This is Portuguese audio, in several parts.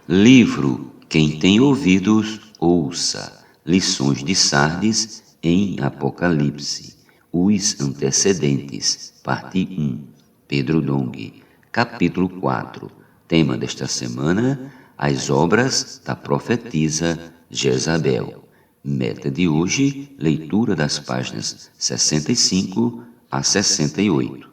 Livro Quem tem ouvidos, ouça. Lições de Sardes em Apocalipse. Os antecedentes. Parte 1. Pedro Dong. Capítulo 4. Tema desta semana: as obras da profetisa Jezabel. Meta de hoje: leitura das páginas 65 a 68.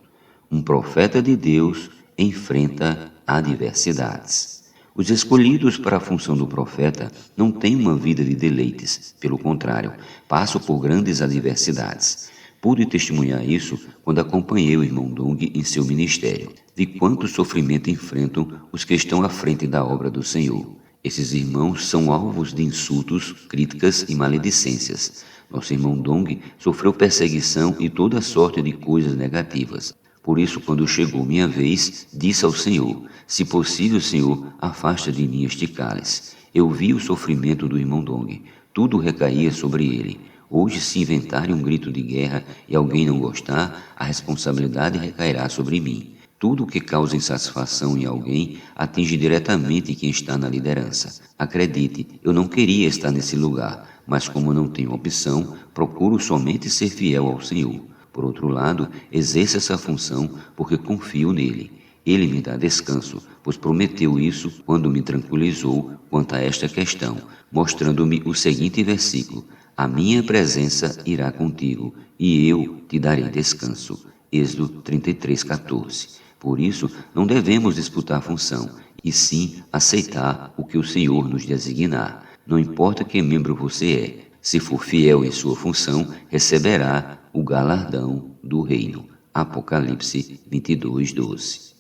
Um profeta de Deus enfrenta adversidades. Os escolhidos para a função do profeta não têm uma vida de deleites, pelo contrário, passam por grandes adversidades. Pude testemunhar isso quando acompanhei o irmão Dong em seu ministério. Vi quanto sofrimento enfrentam os que estão à frente da obra do Senhor. Esses irmãos são alvos de insultos, críticas e maledicências. Nosso irmão Dong sofreu perseguição e toda sorte de coisas negativas. Por isso, quando chegou minha vez, disse ao Senhor: se possível, Senhor, afasta de mim este cálice. Eu vi o sofrimento do irmão Dong. Tudo recaía sobre ele. Hoje, se inventarem um grito de guerra e alguém não gostar, a responsabilidade recairá sobre mim. Tudo o que causa insatisfação em alguém atinge diretamente quem está na liderança. Acredite, eu não queria estar nesse lugar, mas como não tenho opção, procuro somente ser fiel ao Senhor. Por outro lado, exerço essa função porque confio nele. Ele me dá descanso, pois prometeu isso quando me tranquilizou quanto a esta questão, mostrando-me o seguinte versículo: a minha presença irá contigo, e eu te darei descanso. Êxodo 33:14. Por isso, não devemos disputar a função, e sim aceitar o que o Senhor nos designar. Não importa que membro você é, se for fiel em sua função, receberá o galardão do reino. Apocalipse 22:12.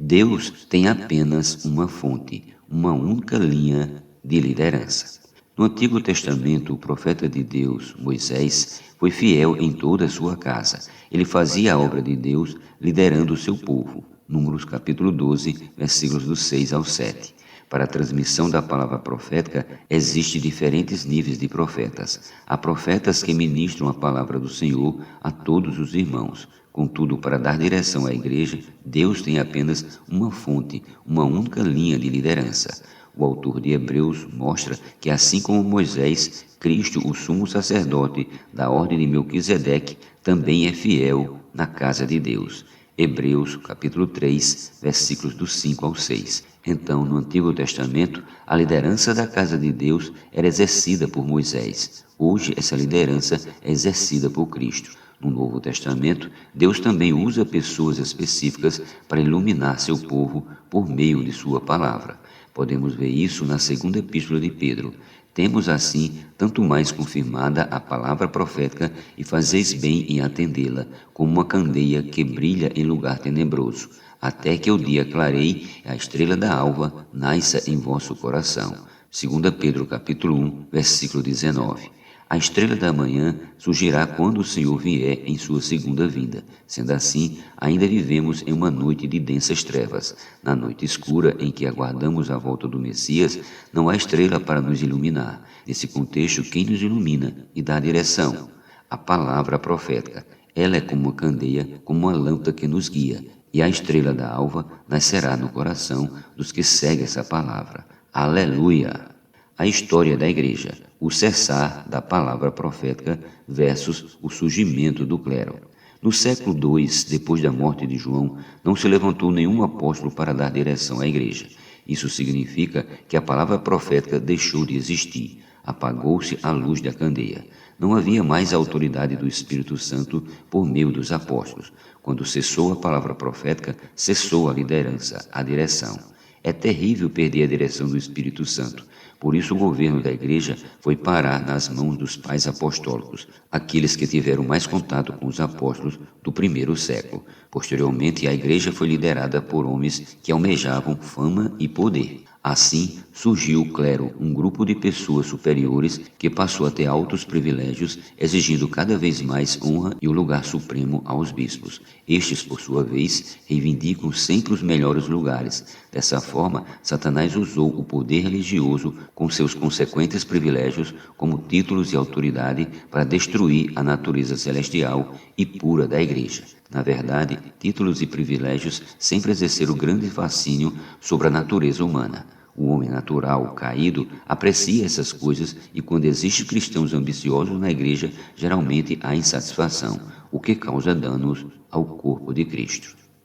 Deus tem apenas uma fonte, uma única linha de liderança. No Antigo Testamento, o profeta de Deus, Moisés, foi fiel em toda a sua casa. Ele fazia a obra de Deus liderando o seu povo. Números capítulo 12, versículos do 6 ao 7. Para a transmissão da palavra profética, existem diferentes níveis de profetas. Há profetas que ministram a palavra do Senhor a todos os irmãos. Contudo, para dar direção à igreja, Deus tem apenas uma fonte, uma única linha de liderança. O autor de Hebreus mostra que, assim como Moisés, Cristo, o sumo sacerdote da ordem de Melquisedeque, também é fiel na casa de Deus. Hebreus, capítulo 3, versículos do 5 ao 6. Então, no Antigo Testamento, a liderança da casa de Deus era exercida por Moisés. Hoje, essa liderança é exercida por Cristo. No Novo Testamento, Deus também usa pessoas específicas para iluminar seu povo por meio de sua palavra. Podemos ver isso na segunda epístola de Pedro. Temos assim tanto mais confirmada a palavra profética, e fazeis bem em atendê-la, como uma candeia que brilha em lugar tenebroso, até que o dia clareie e a estrela da alva nasça em vosso coração. 2 Pedro capítulo 1, versículo 19. A estrela da manhã surgirá quando o Senhor vier em sua segunda vinda. Sendo assim, ainda vivemos em uma noite de densas trevas. Na noite escura em que aguardamos a volta do Messias, não há estrela para nos iluminar. Nesse contexto, quem nos ilumina e dá a direção? A palavra profética. Ela é como uma candeia, como uma lâmpada que nos guia. E a estrela da alva nascerá no coração dos que seguem essa palavra. Aleluia! A história da igreja, o cessar da palavra profética versus o surgimento do clero. No século II, depois da morte de João, não se levantou nenhum apóstolo para dar direção à igreja. Isso significa que a palavra profética deixou de existir. Apagou-se a luz da candeia. Não havia mais a autoridade do Espírito Santo por meio dos apóstolos. Quando cessou a palavra profética, cessou a liderança, a direção. É terrível perder a direção do Espírito Santo. Por isso o governo da igreja foi parar nas mãos dos pais apostólicos, aqueles que tiveram mais contato com os apóstolos do primeiro século. Posteriormente, a igreja foi liderada por homens que almejavam fama e poder. Assim, surgiu o clero, um grupo de pessoas superiores que passou a ter altos privilégios, exigindo cada vez mais honra e o lugar supremo aos bispos. Estes, por sua vez, reivindicam sempre os melhores lugares. Dessa forma, Satanás usou o poder religioso com seus consequentes privilégios como títulos e autoridade para destruir a natureza celestial e pura da igreja. Na verdade, títulos e privilégios sempre exerceram grande fascínio sobre a natureza humana. O homem natural, caído, aprecia essas coisas e quando existem cristãos ambiciosos na igreja, geralmente há insatisfação, o que causa danos ao corpo de Cristo.